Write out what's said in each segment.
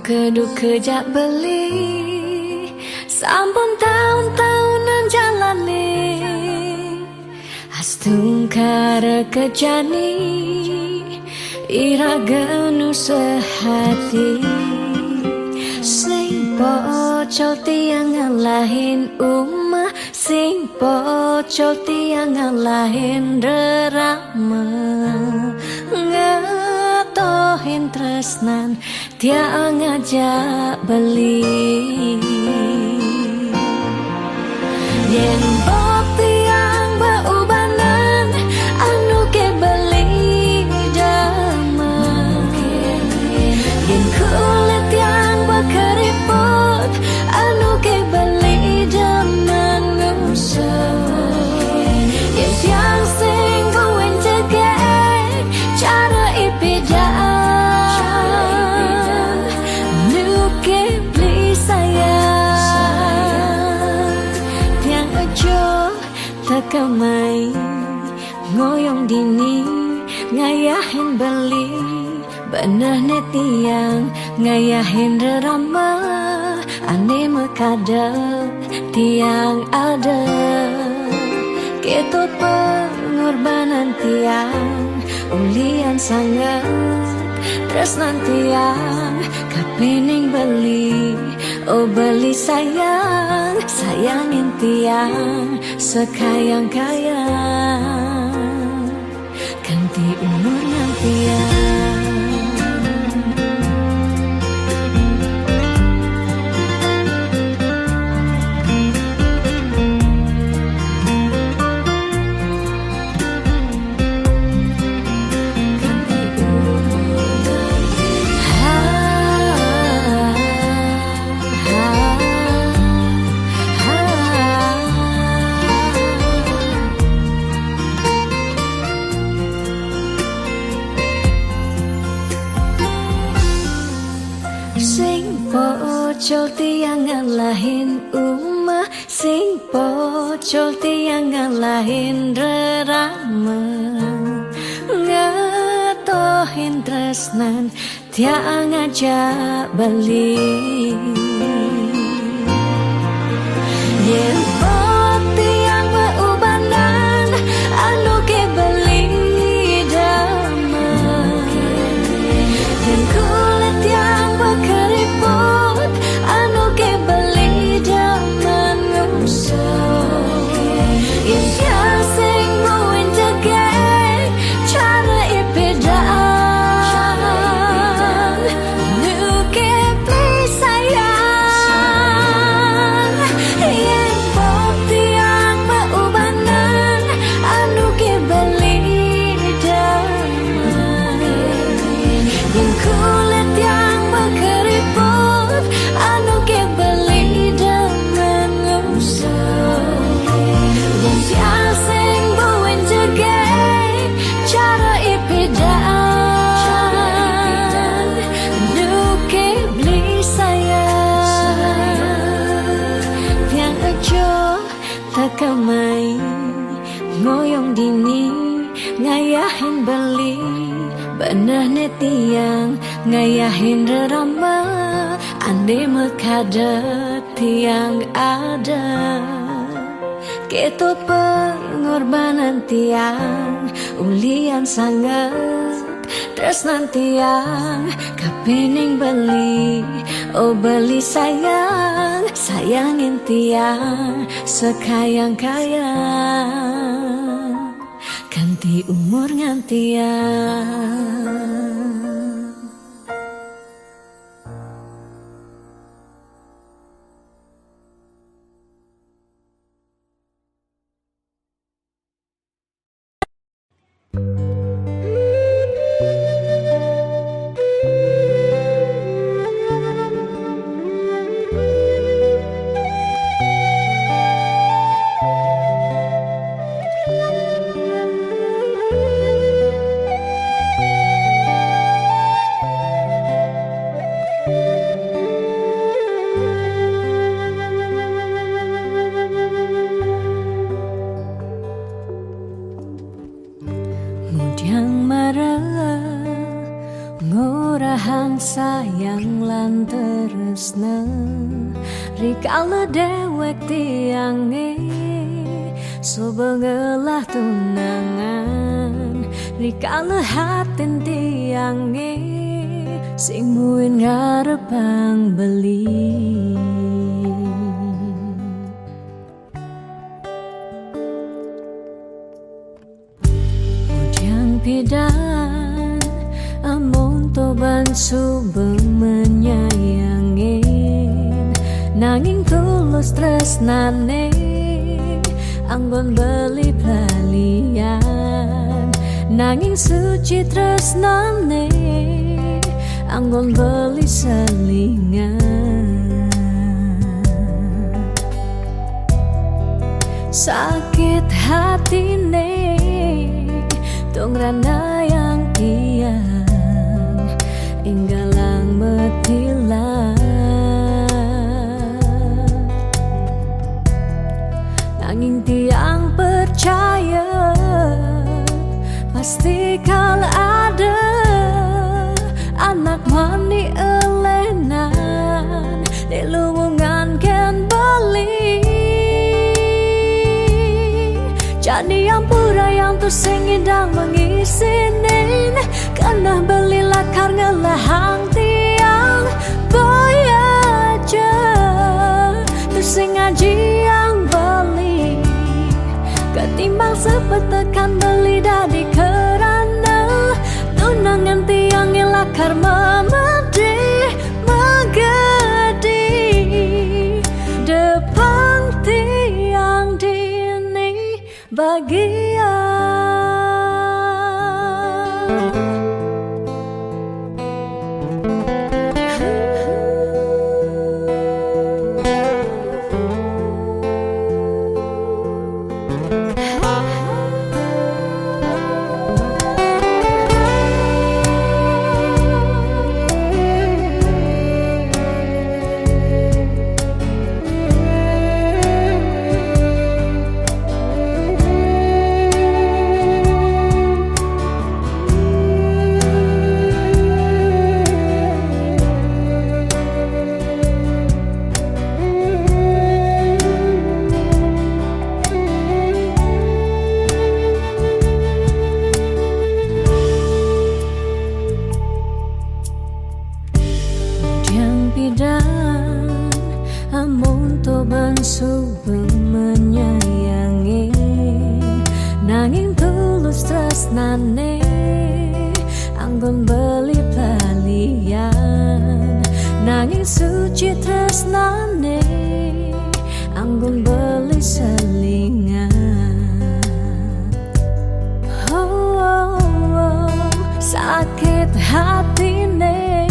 keduk kejak beli sampun tahun-tahunan jalani astung kara kejani ira genu sehati sing pocol tiang ngalahin umah sing pocol tiang ngalahin rerama ngatohin tresnan tiang ngajak beli yen bok tiang beubanan anu ke beli dama yen kulit yang berkeriput anu ke beli dama ngusah yen tiang sing buin cegek cara ipidaan nu ke beli sayang tiang aja tekamai ngoyong dini ngayahin beli benah netiang ngayahin rerama ane mekadep tiang ada ketut pengorbanan tiang ulian sangat tresnan tiang kapening beli oh beli sayang sayangin tiang sekayang-kayang ganti umur tiang. Sing pocol tiang ngalahin umah sing pocol tiang ngalahin rerama ngatohin tresnan tiang ngajak beli yen bok tiang beubanan anu ke beli dama yen kulit yang berkeriput anu ke beli dama ngusah yen tiang sing buin cegek cara ipidaan nu ke beli sayang yen bok tiang beubanan anu ke beli dama yen kulit yang berkeriput anu ke beli dengan ngusah yen tiang sing buin cegek cara ipidaan nu ke beli sayang tiang aja tekamai ngoyong dini ngayahin beli benah netiang ngayahin rerama ande mekadep tiang ada ketut pengorbanan tiang ulian sangat tresnan tiang kapening beli oh beli sayang sayangin tiang sekayang-kayang ganti umur ngantiang. ngurahang sayang lan tresna rikala dewek tiange subengelah tunangan rikala hatin tiange sing muin ngarepang beli. Ujang pidan amon toban subeng menyayangin nanging tulus tresnane anggon beli pelalian nanging suci tresnane anggon beli selingan. Sakit hatine tong rana yang tiang inggalang metilan nanging tiang percaya pasti kal ada anak mani elenan di luwungan ken bali jadi ampura yang tu sing indang mengisinin karena beli lakar ngelahang tiang boy aja tu sing ngaji yang beli ketimbang sepetekan beli dadi kerana tunangan tiang lakar memedi megedi depan tiang dini bagian. Amun toban subeng menyayangi nanging tulus tresnane anggon beli palian nanging suci tresnane anggon beli selingan. Sakit hatine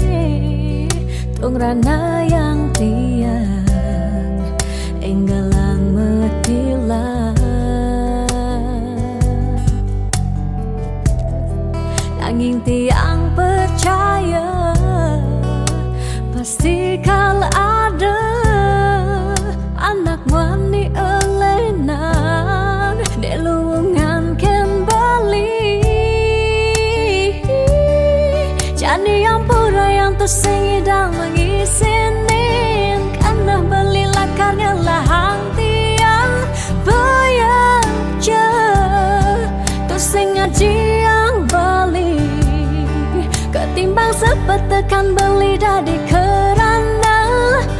tong rana yang tiang enggalang metilan nanging tiang percaya pasti kal ada anak wani elenan di luwungan ken bali jadi ampura yang tersing idang mengisinin karena beli lakar ngelahang tiang bayar je tersing ngaji yang bali ketimbang sepetekan beli dadi kerana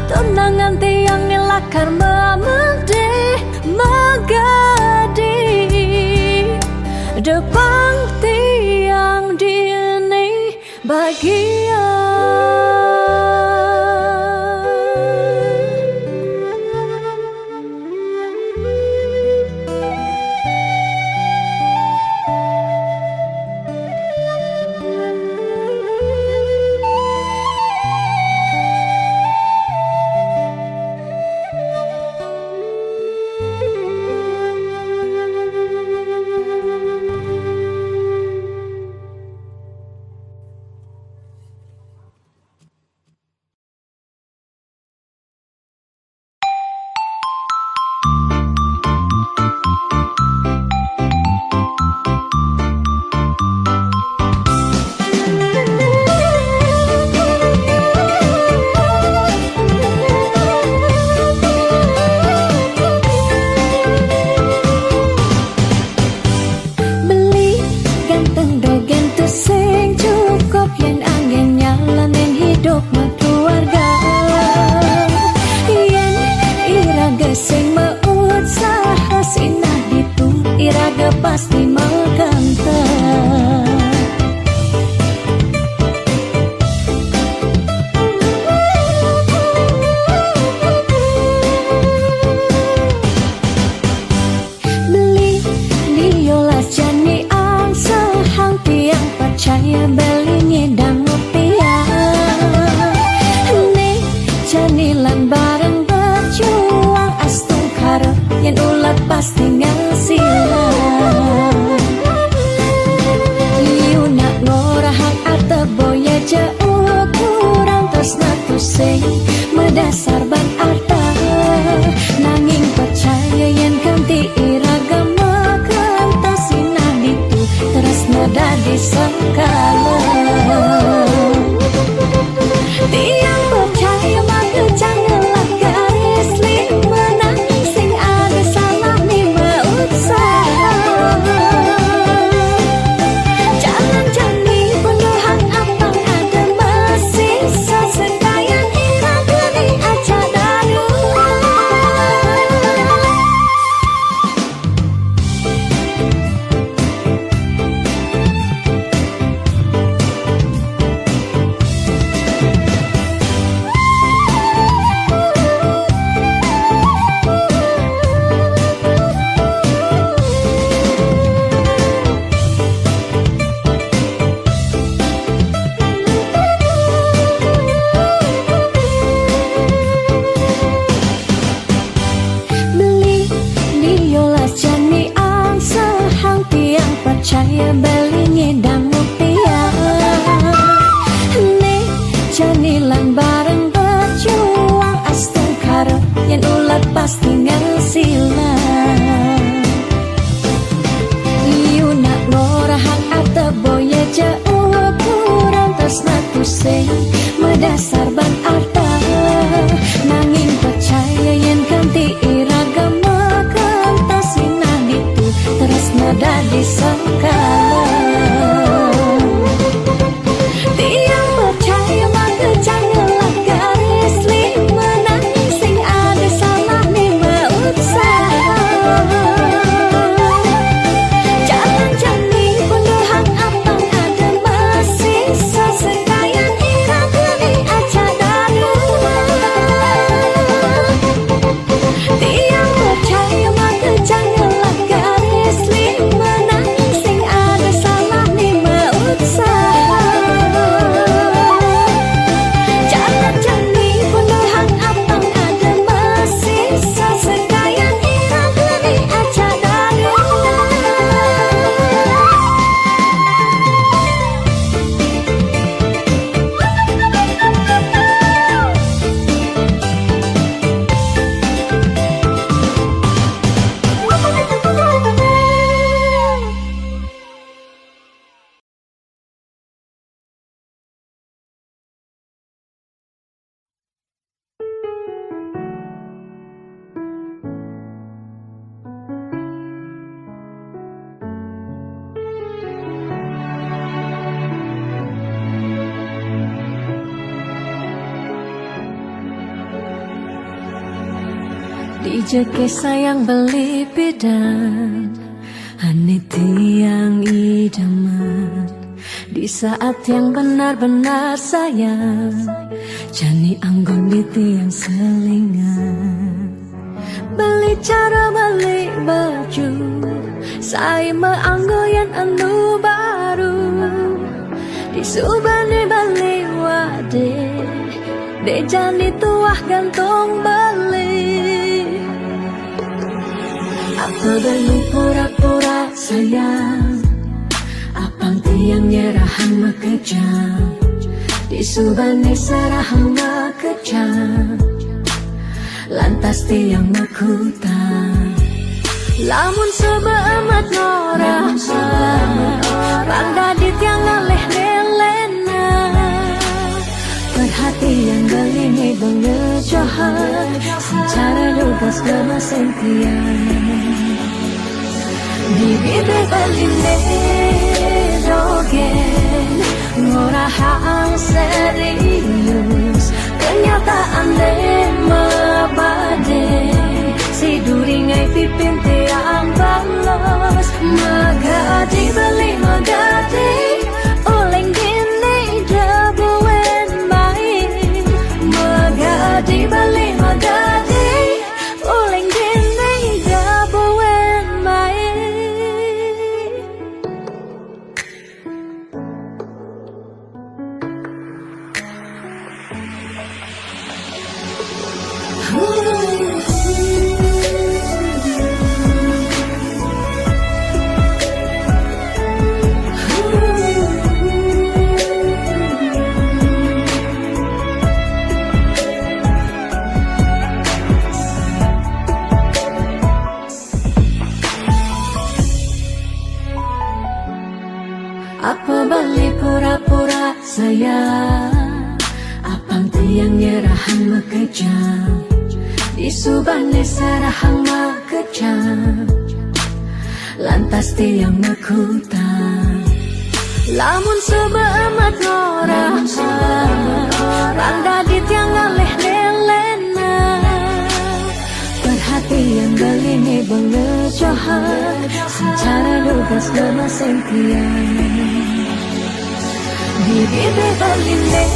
tunangan tiang lakar memedi megadi depan tiang dini bagian. pasti ngasilan. Liu nak ngorahang ata boya jauh kurang tresna tusing medasar ban arta. Nanging percaya yen kanti iragama kantasina ditu tresna dadi sakala. Tiang percaya maka janganlah garis lima nanging sing ada salah ni mausaha. Jangan jani penuhan abang ada masih sesekayan iraga ni aja daru. Percaya beli ngedang mutia nih janilan bareng berjuang asteng karo yang ulat pasti ngasilan. Liu nak ngorahang ata boya jauh kurang tresna tusing medasar ban arta. Nanging percaya yen kanti iragama kantasina ditu tresna dadi sakala. Tiang percaya maka janganlah garis lima nanging sing ada salah ni mausaha. Jangan jani penuhan abang ada masih sesekayan iraga ni aja daru. Tiang percaya maka janganlah garis lima nanging sing ada salah ni mausaha. Jangan jani penuhan abang ada masih sesekayan iraga ni aja daru. Dijeke sayang beli bidan Ane tiang idaman di saat yang benar-benar sayang. Jani anggon di tiang selingan. Beli cara beli baju saya meanggo yang anu baru. Disubani beli wade de jani tuah gantung beli. Apa beli pura-pura sayang, apang tiang nyerahan makejam. Disubani serahang makejam, lantas tiang makutan. Lamun sebemat norahan, pangdadit yang ngaleh nelena. Perhatian belini bengejahan, secara lugas nama sentian. Bibir beline dogen, ngorahang serius. Kenyataan mabade, si duringai pipin tiang balos. Magadi beli magadi, oleng gini dabuen main. Magadi beli magadi, oleng gini dabuen main. Apa balik pura-pura sayang, apang tiang nyerahan mekejam, disubane serahang mekejam, lantas tiang mekutang. Lamun sebemat ngorah, randa di tiang ngaleh lelena, perhatian belini bengejohan, secara lugas bemasengkian. Bibi beline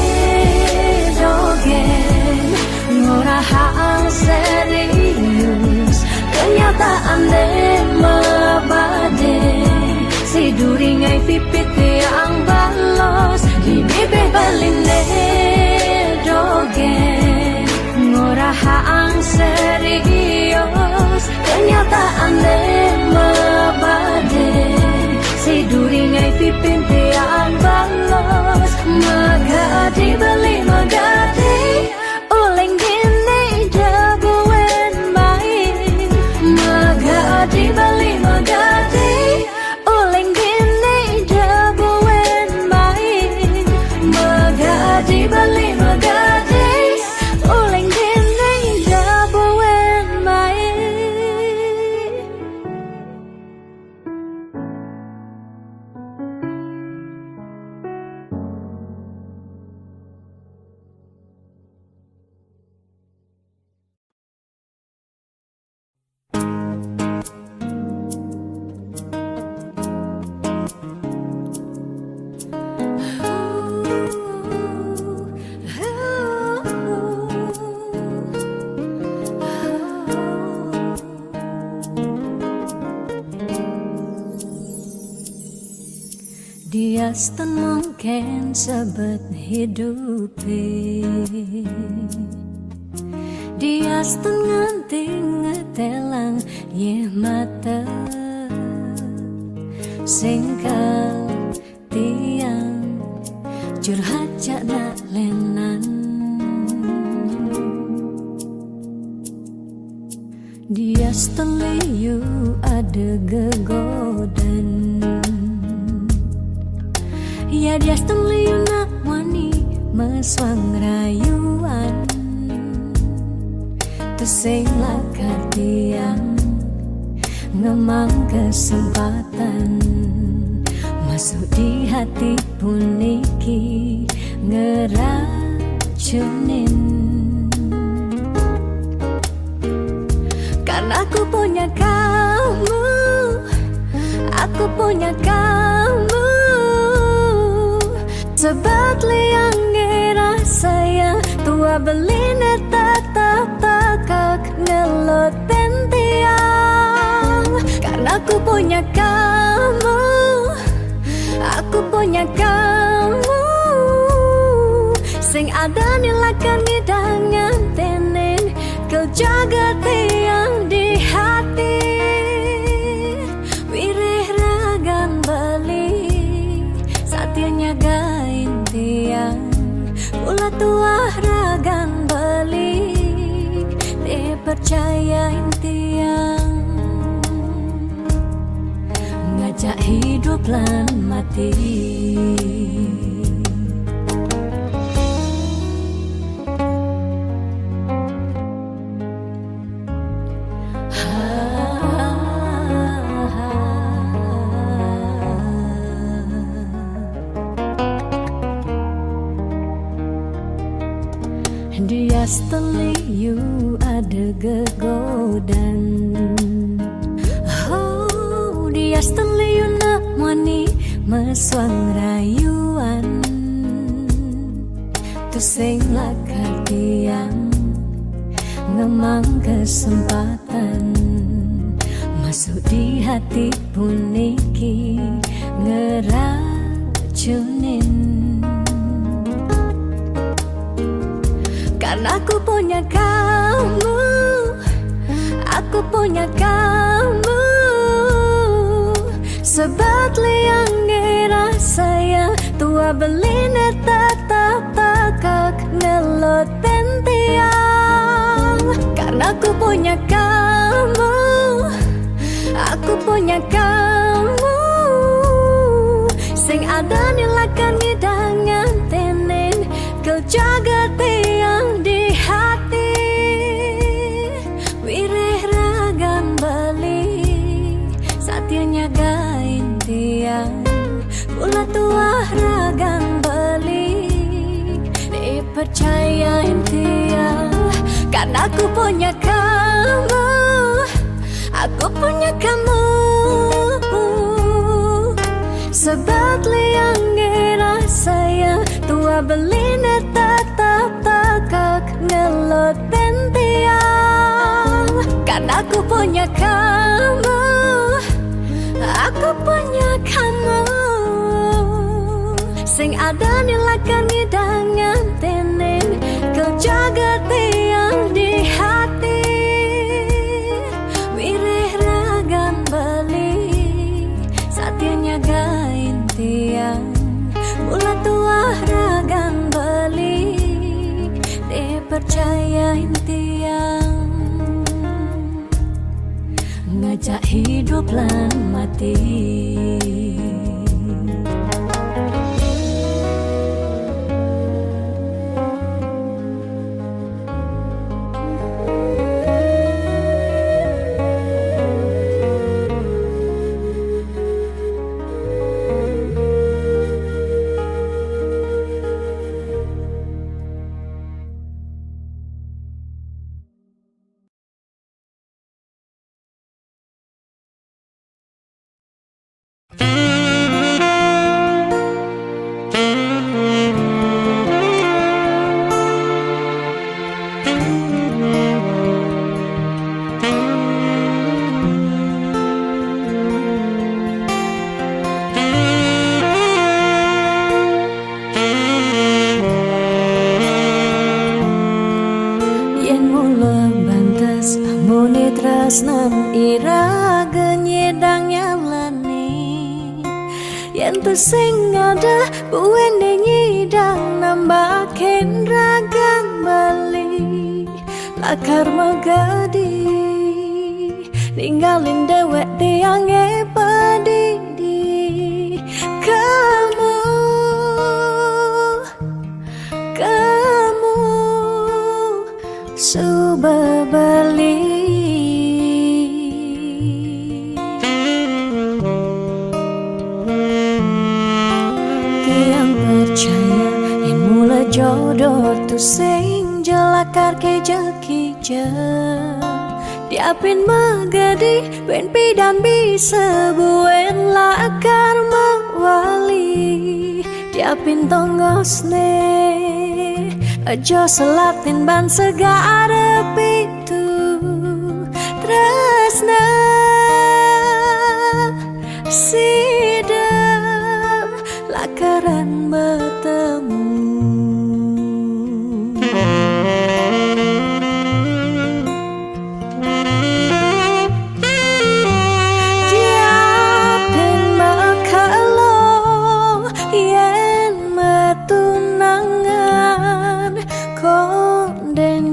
dogen, ngorahang serius, kenyataan deh mabade, si duringai pipit yang balos. Bibi beline dogen, ngorahang serius, kenyataan deh mabade, si duringai pipit yang balos. Magadi beli magadi, uleng gini jagoan main. Magadi beli magadi, uleng gini jagoan main. Magadi beli magadi, uleng gini jagoan main. Dia stan mungkin sebet hidupi, dia stan nganti ngetelang ye mata, singkal tiang curhat jana lenan. Dia stan liu ada gegodan, ya dia liu nak wani meswang rayuan, tesing lakar tiang ngemang kesempatan, masuk di hati puniki ngeracunin. Karena aku punya kamu, aku punya kamu, sebab liang ngira saya tua beline tetap takak ngeloten tiang. Karena aku punya kamu, aku punya kamu, sing ada nilakan hidangan tenen, kau jaga tiang di hati. Wirih ragan beli satianya gain tiang, ulah tuah ragan beli dipercayain tiang, ngajak hidup lan mati. Dia liu ada gegodan, oh dia liu nak wani meswang rayuan, tusing lakar tiang ngemang kesempatan, masuk di hati puniki ngeracunin. Karena aku punya kamu, aku punya kamu, sebab liang ngira saya tua beline tetap takak ngeloten tiang. Karena aku punya kamu, aku punya kamu, sing ada nilakan ngidangan tenen kau jaga tiang di hati wireh ragan bali satianya gain tiang pula tua ragan bali dipercayain tiang karena aku punya kamu, aku punya kamu. Sebab liang ngerasa tua belina tetap takak ngelot tiang. Karena aku punya kamu, aku punya kamu. Sing ada nilakan ngidangan tenen kau jaga tiang di hati wireh ragan bali satianya gain tiang mula tua ragan bali dipercayain tiang ngajak hidup lan mati. Tresnan ira genyedang nyalani yen tu sing ada buwene nyidang nambakin ragan bali lakar megadi ninggalin dewek tiange padidi kamu suba bali jodoh tu sing jalakar ke jakija diapin magadi ben pidan bisa buen lakar mawali diapin tongosne aja selatin ban segara pitu tresna sidam lakaran bertemu.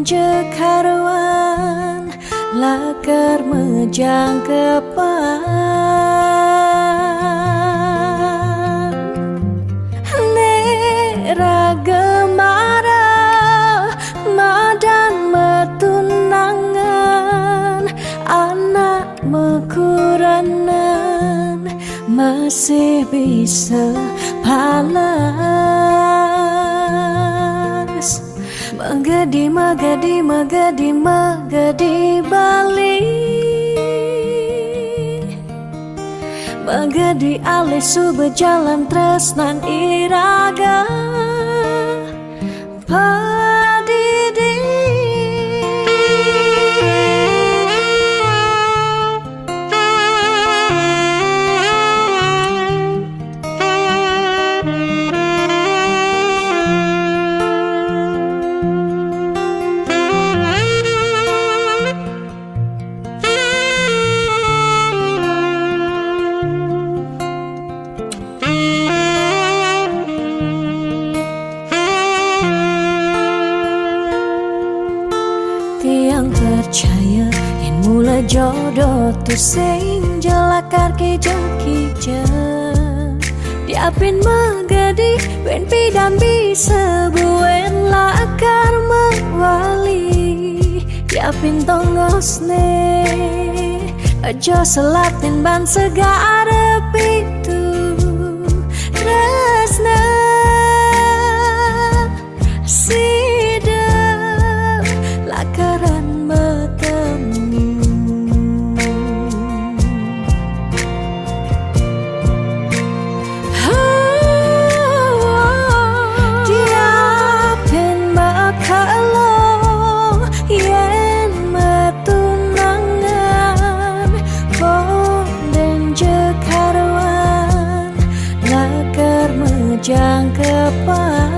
Jekarwan lakar mejang kepan nera gemara madan metunangan anak mekuranan masih bisa palas magadi magadi magadi magadi bali magadi alis suba jalan tresnan iraga padidi percaya yang mula jodoh tu sing jalakar ke jakija Yapin magadi wen pidam bisa buen lakar mewali Yapin tongos ne aja selatin ban segara pitu Tresna sidap lakaran bertemu Diapin makalo yen metunangan Konden jekarwan lakar mejang kepan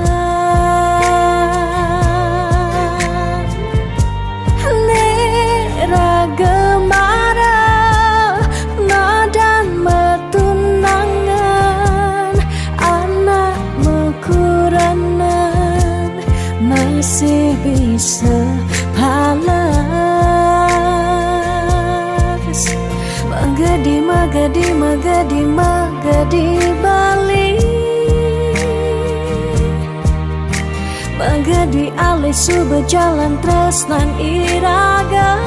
Gemara nadan metunangan anak mekuranan masih bisa palas magadi magadi magadi magadi balik magadi alisu berjalan tresnan iraga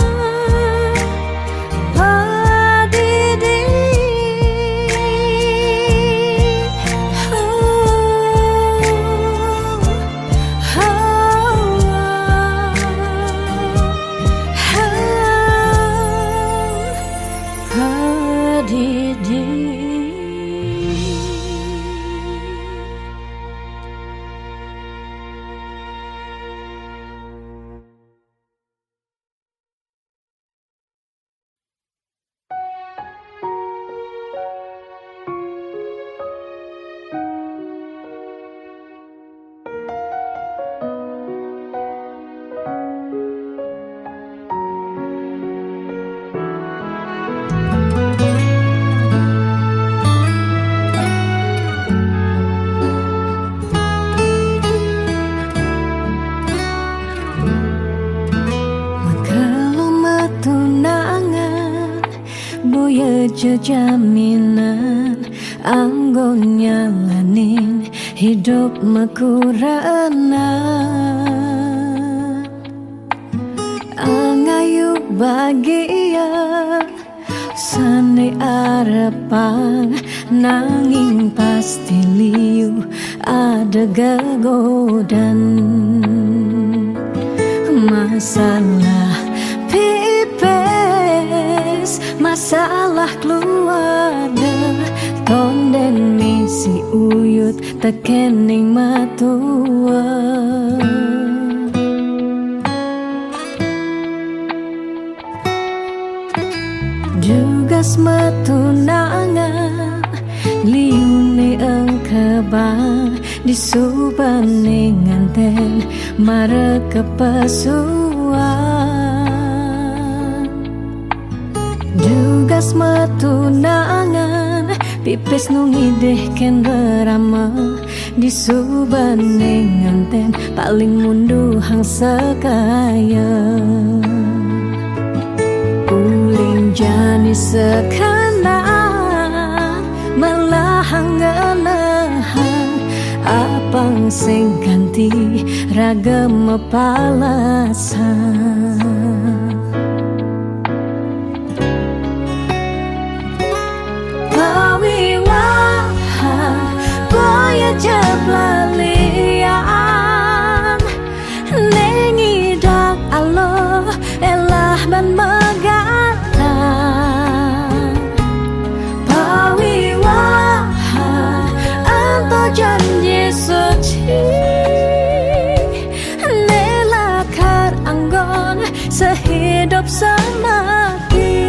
Jaminan anggon nyalanin hidup mekurana angayu bahagia sane arepan nanging pasti liu ada gegodan masalah masalah keluarga tonden misi uyut tekening matua Jugas metunangan liune engkebang disubane nganten mare kepesuan Jugas metunangan pipis nungideh ken berama disubane nganten paling munduhang sekaya uling jani sekanan melahang ngelahan apang sing ganti ragam mepalasan Jeblalian nengidak Allah elah ban megatan pawiwahan anto janji suci nelakar anggon sehidup semati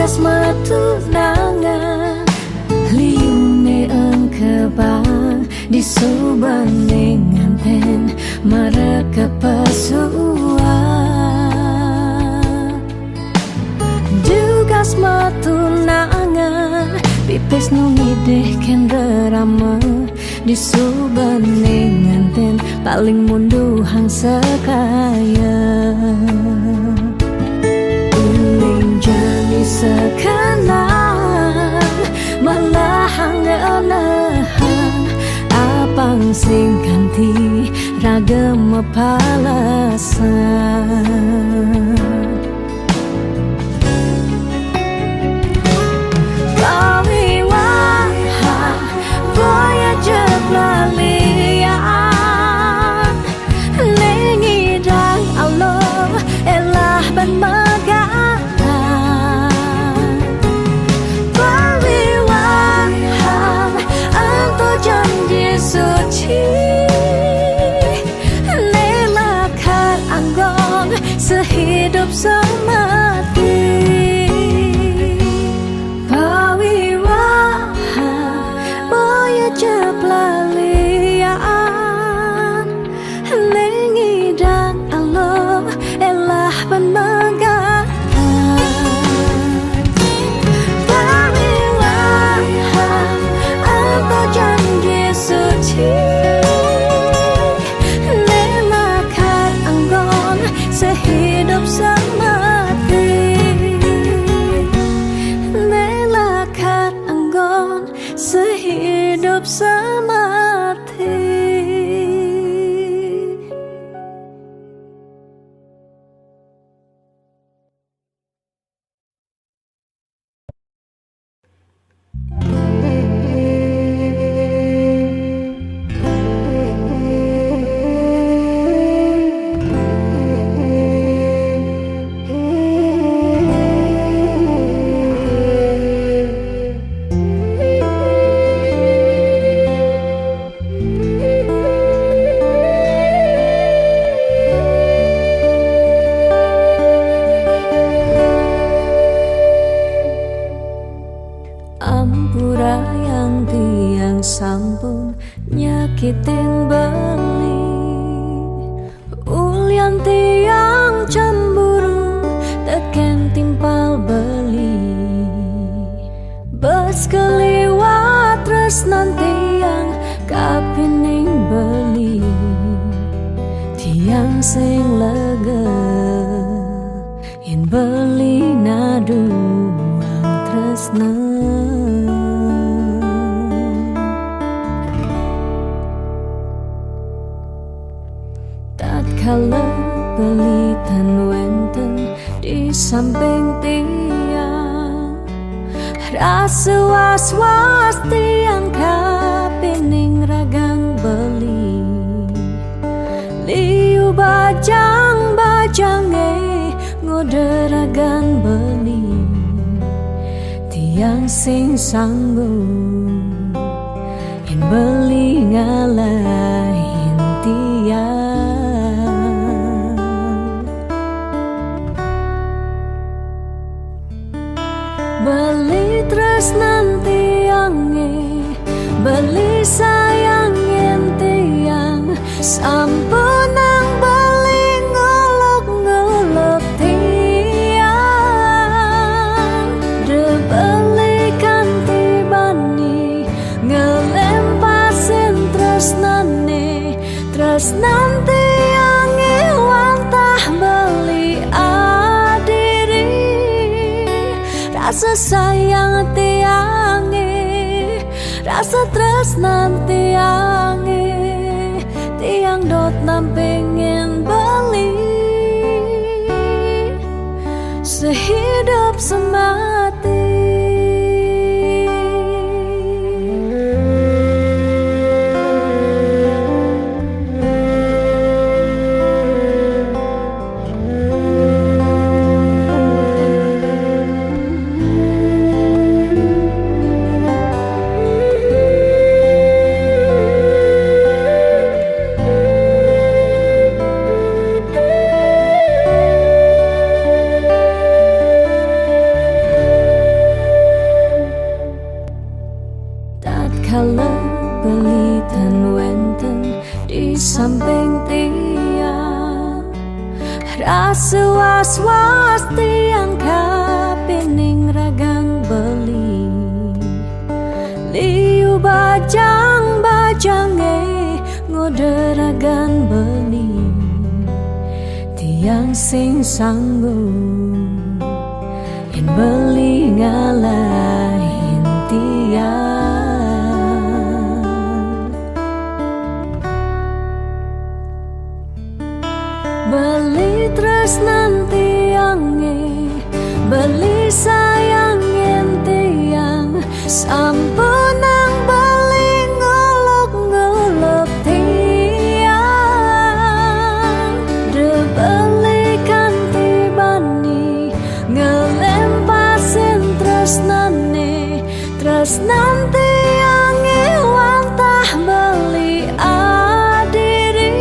kasma tunangan liune ang kebang di subanding nganten mereka pesua dugas matunangan pipis nungideh ken rerama di subanding nganten paling munduhang sekaya uling jani sekenang malahang ngeunahang apang sing ganti ragam palasan pawiwahan boya jeplalian lengidang Allah elah ban megaan pawiwahan anto janji suci nelakan anggon sehidup semati pawiwahan boya jeplalian lengidang Allah elah ban megaan pawiwahan apa janji suci nelakan anggon sehidup semati nelakan anggon sehidup semati. Ampura yang tiang sampun nyakitin beli ulian tiang cemburu teken timpal beli bes keliwat tresnan tiang kapining beli tiang sing lega yen beli naduang tresna tatkala pelitan wenten di samping tiang rasa was-was tiang kapining ragang beli liu bajang-bajange ngoderagan beli tiang sing sanggup yen beli ngalahin tiang beli tresnan tiange beli sayangin tiang sampunang beli ngolok-ngolok tiang de belikan tibani ngelempasin tresnane tresnan tiange wantah beli adiri rasa sayang tiange rasa tresnan tiange tiang dot nampingin beli sehidup semati. sing sanggup yen beli ngalahin tiang. Beli tresnan tiange, beli sayang yen tiang, sampun nang beli ngolok-ngolok tiang. Debeli kanthi bani ngelempasin tresnane, tresnan tiange wantah beli adiri.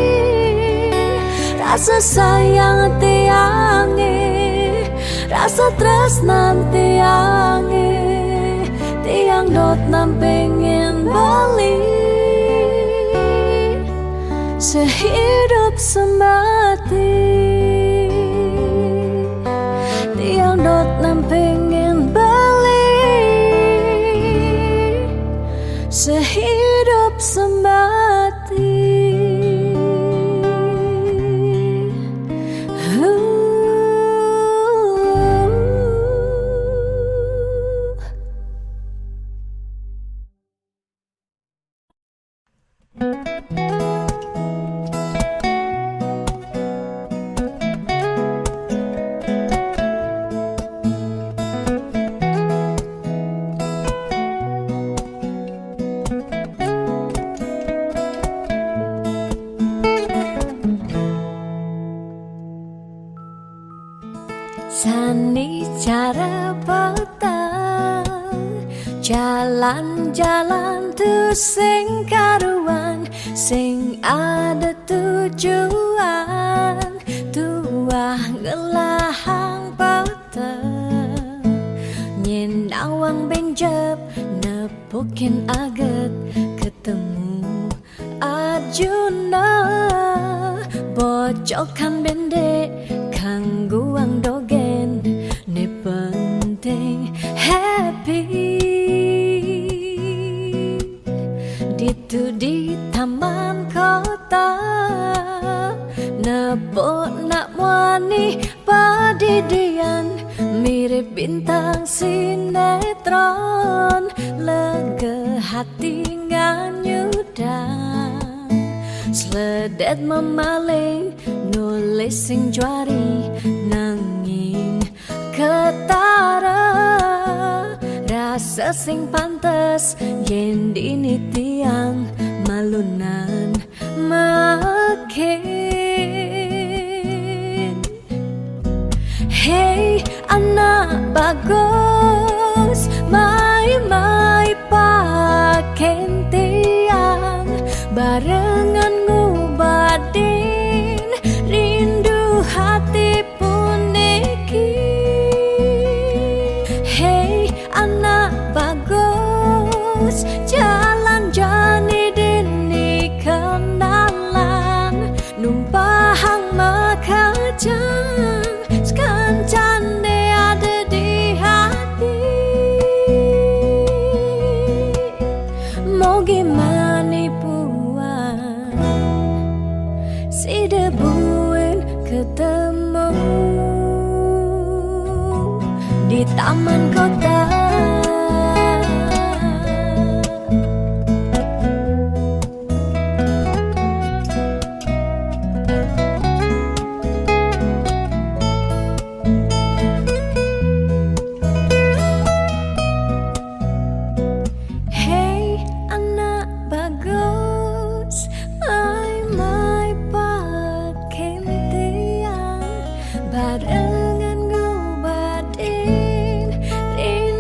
Rasa sayang tiange, rasa tresnan tiange, tiang dot nam pengen bali sehidup semati. Tiang dot nam pengen bali sehidup semati. Sani cara petang, jalan-jalan tu sing karuan, sing ada tujuan, tuah ngelahang petang, nyen awang benjep nepukin aget ketemu Arjuna, bocokan bendek kangguang dogen ne penting happy. Ditu di taman kota nebok nak wani padidian, mirip bintang sinetron, lega hati nganyudan, sledet memaling nulis sing juari nanging ketara, rasa sing pantes yen dini tiang malunan makin. Hey anak bagus, mai-mai paken tiang, barengan ngubadin rindu hati puniki. Hey anak bagus, jalan jani dini kenalan, numpahang makajang, sekancane ada di hati. Mau gimana puan, si debuin ketemu di taman kota. Hey anak bagus, mai-mai paken tiang, barengan ngobadin rindu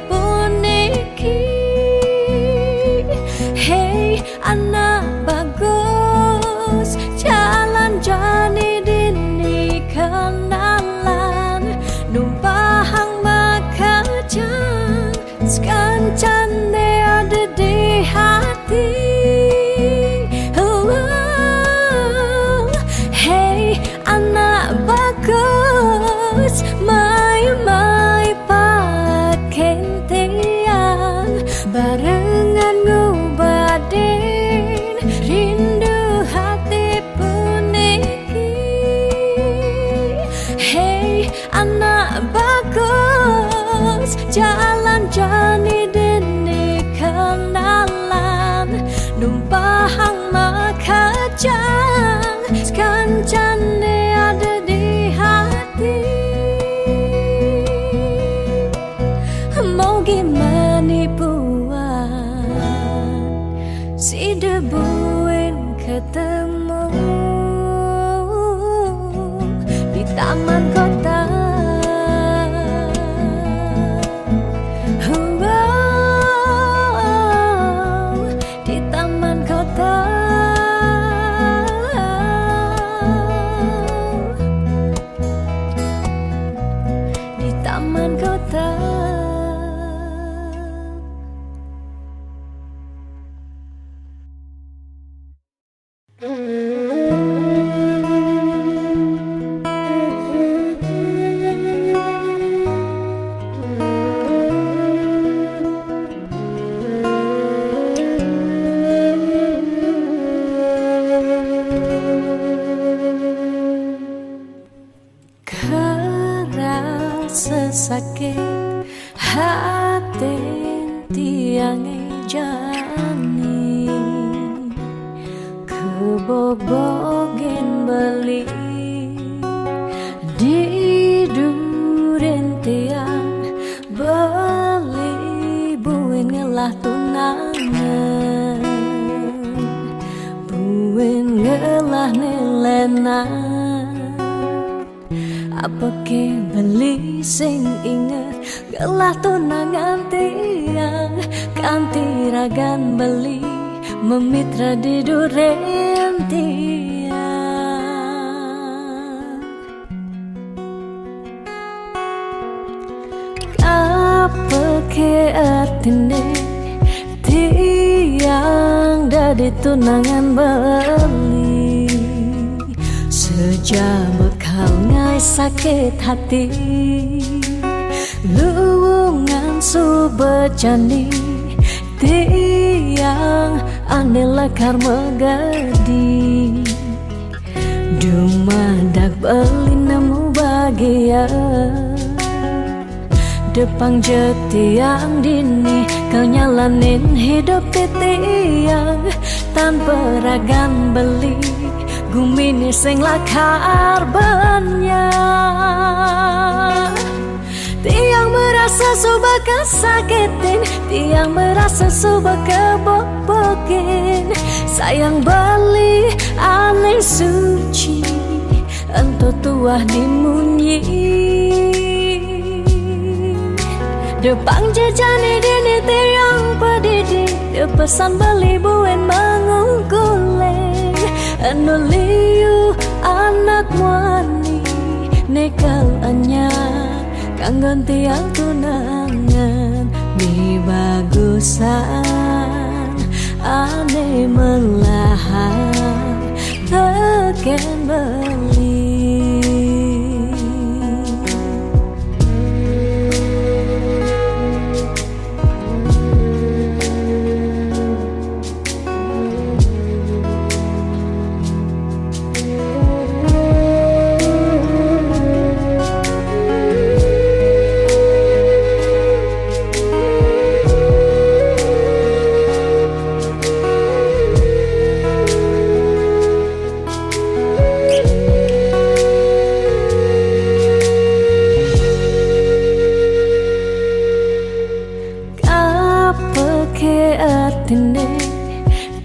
pun iki. Hey anak bagus, jalan jani dini kenalan, numpahang makajang, sekancan de ada di hati. Hey anak bagus, mai pakai tiang, barengan ngubadin rindu hati pun iki. Hey anak bagus, jalan jani dini kenalan, numpahang makajang, sekancan ada di hati. Mau gimana buat si debuin ketemu di taman kota. Di taman kota. Di taman kota. Kerasa sakit hati tiang jani, kebobogen beli di duren tiang, beli buin ngelah tunangan, buin ngelah nilenan. Apa ke beli sing inget gelah tunangan tiang, kanti ragan beli memitra di duren tiang. Apa ke artine tiang dari tunangan beli, sejak bekal ngai sakit hati, luwungan subecani tiang anela karma gadi, dumadak beli nemu bahagia. Depang jetiang dini kau nyalanin hidup tiang, tanpa ragan beli gumini sing lakar banyak. Tiang merasa suba kesakitin, tiang merasa suba kebobokin. Sayang beli aneh suci, ento tuah dimunyi. Depang jejani dini tiang pedidi, depesan beli buen mengungkuleng. Anu liu anak wani nekal anya, kanggon tiang tunangan mi bagusan ane melahan teken beli.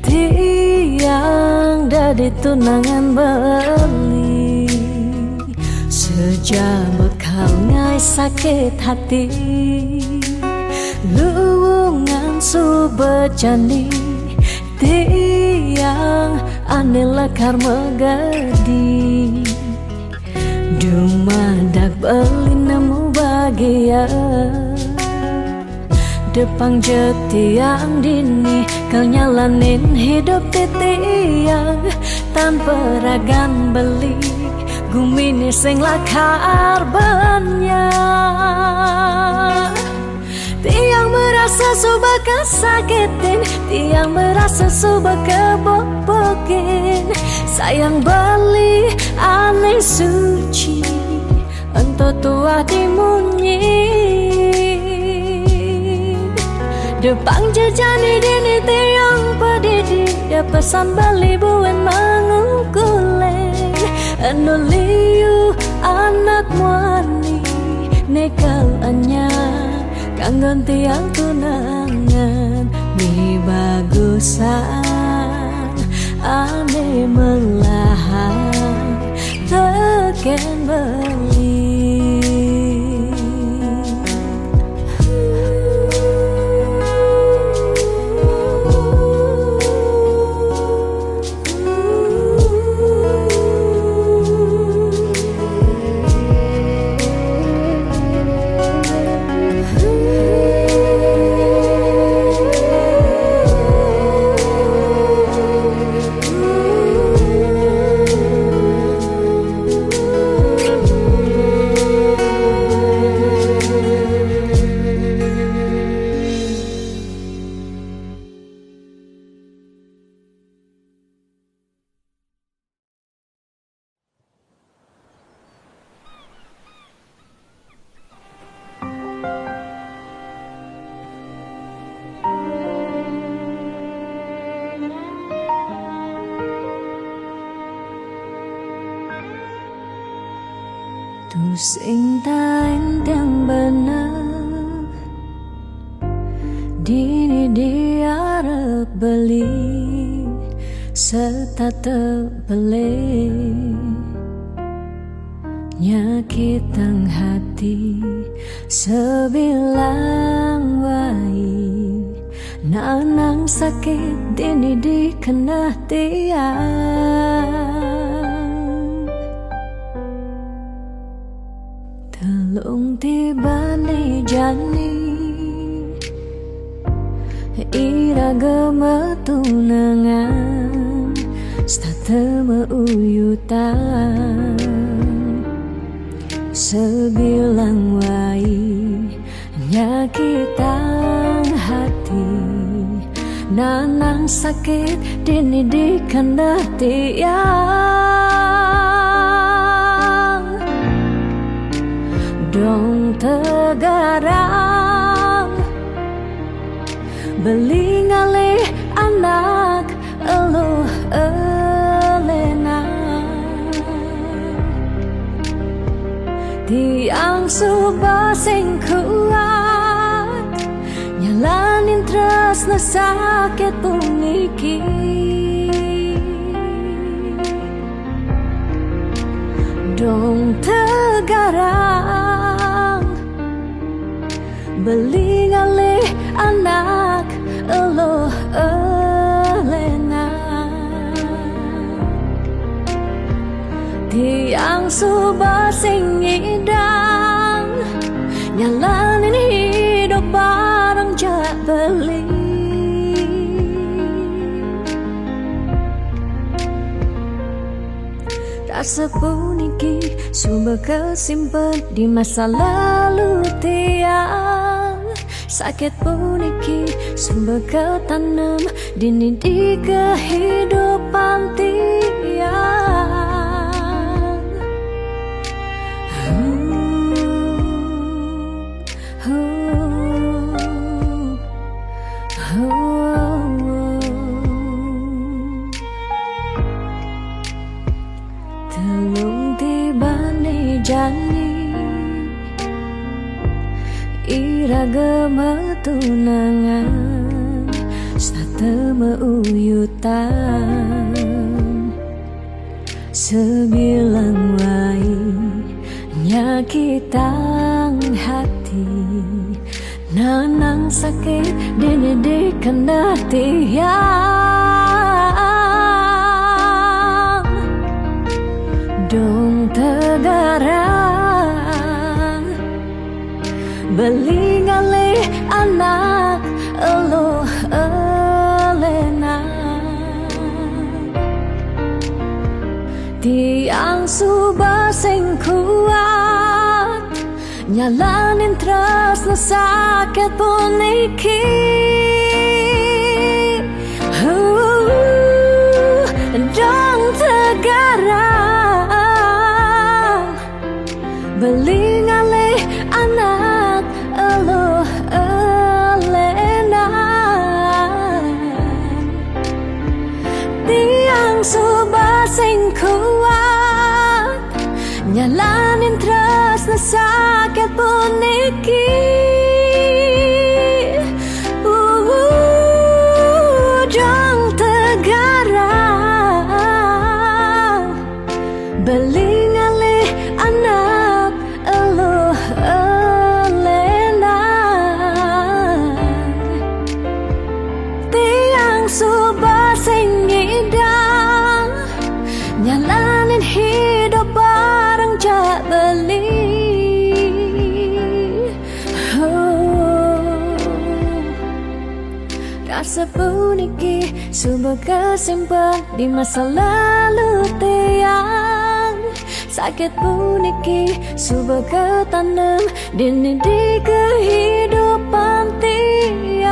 Tiang dari tunangan beli, sejak bekal ngai sakit hati, subecani tiang ane lekar megadi dumadak beli nemu bahagia Depang jetiang dini kau nyalanin hidup titiang tanpa ragan beli gumini sing lakar banyak tiang merasa suba kesakitin tiang merasa suba kebobokin sayang beli aneh suci ento tua dimunyi Depang jejani dini tiang pedidi dia pesan beli buen mangungkuleng Anuliu anak muani nekal anya kanggon tiang tunangan mi bagusan ane melahan teken beli Tu sing tain yang benar dini diarep beli serta terbeli nyakitan hati sebilang wai nanang sakit dini dikena tiang Telung tibani jani iraga metunangan stata meuyutan sebilang wai nyakitan hati nanang sakit dini dikena tiang dong tegarang beli ngalih anak eluh elena tiang suba sing kuat nyalanin tresna sakit puniki dong tegarang beli ngalih anak eluh elena tiang suba sing ngidang nyalanin hidup bareng jak beli rasa puniki suba kesimpan di masa lalu tiang sakit puniki suba ketanam dini di kehidupan tiang Telung tibane jani iraga metunangan stata meuyutan sebilang wai nyakitang hati nanang sakit dinidikan datiang dong tegarang belingali anak elo elena tiang subah sing kuat nyalanin terus na sakit pun iki dong tegarang belingali anak elo elena tiang subah sing kuat nyalanin terus na sakit pun iki dong tegarang belingali anak elo elena tiang subah sing idang nyalanin hidup bareng jak beli rasa puniki subah kesimpan di masa lalu tiang sakit puniki subah ketanam di kehidupan tiang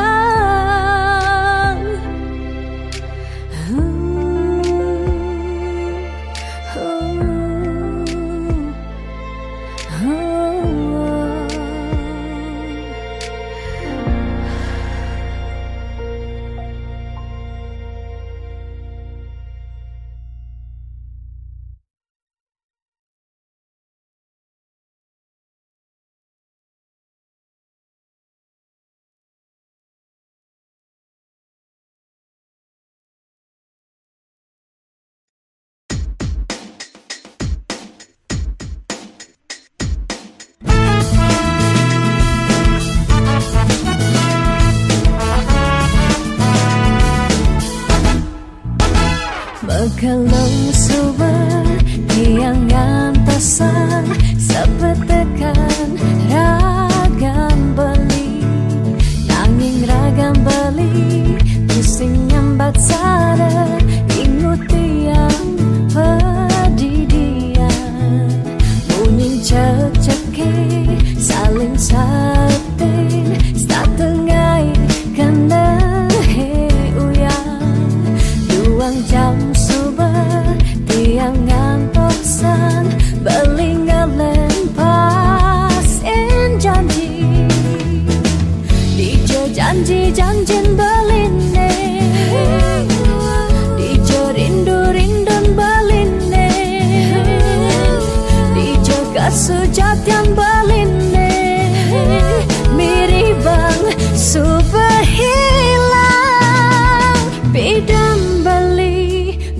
Kalau subah tiang antasan sepetekan ragam beli nanging ragam beli pusing nyambat sada ingut tiang pedidian bunyi cek-ceki saling satin setengai kena duang jam tiang ngantoksan belingalen pasin janji dijo janji-janjin beline dijo rindu-rindun beline dijo kesujatian beline miribang super hilang bidang beli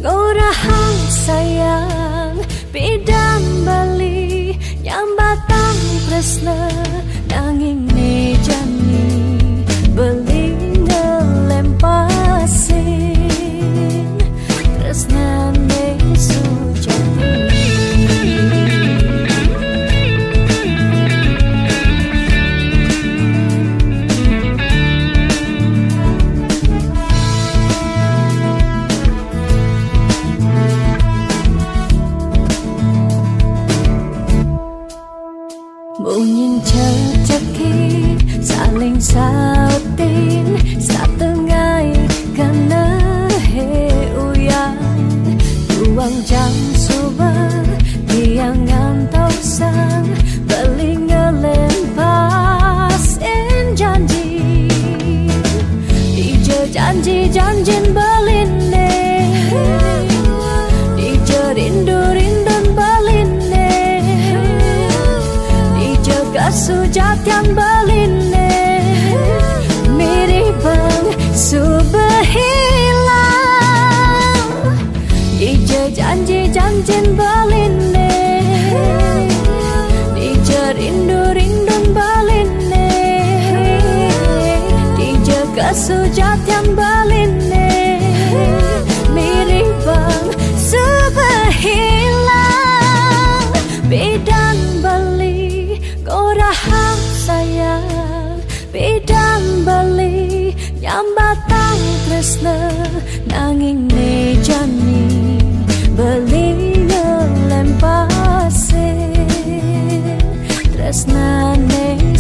ngorahang sayang bidang bali nyambatan tresna nanging nejani beli ngelempasin tresna ne sujati bunyin cek-ceki saling sautin setengai kena uyang ruang jam subah tiang ngantausan belingelen pasin janji dijo janji-janjin beline dijo rindu-rindun beline sujatian beline miribang subah hilang dijo janji-janjin beline dijo rindu-rindun beline Sesujat yang beline mirip bang sebehilang bidang beli gorahang sayang bidang beli nyambatang tresna nanging nejani beli ngelempase tresna ne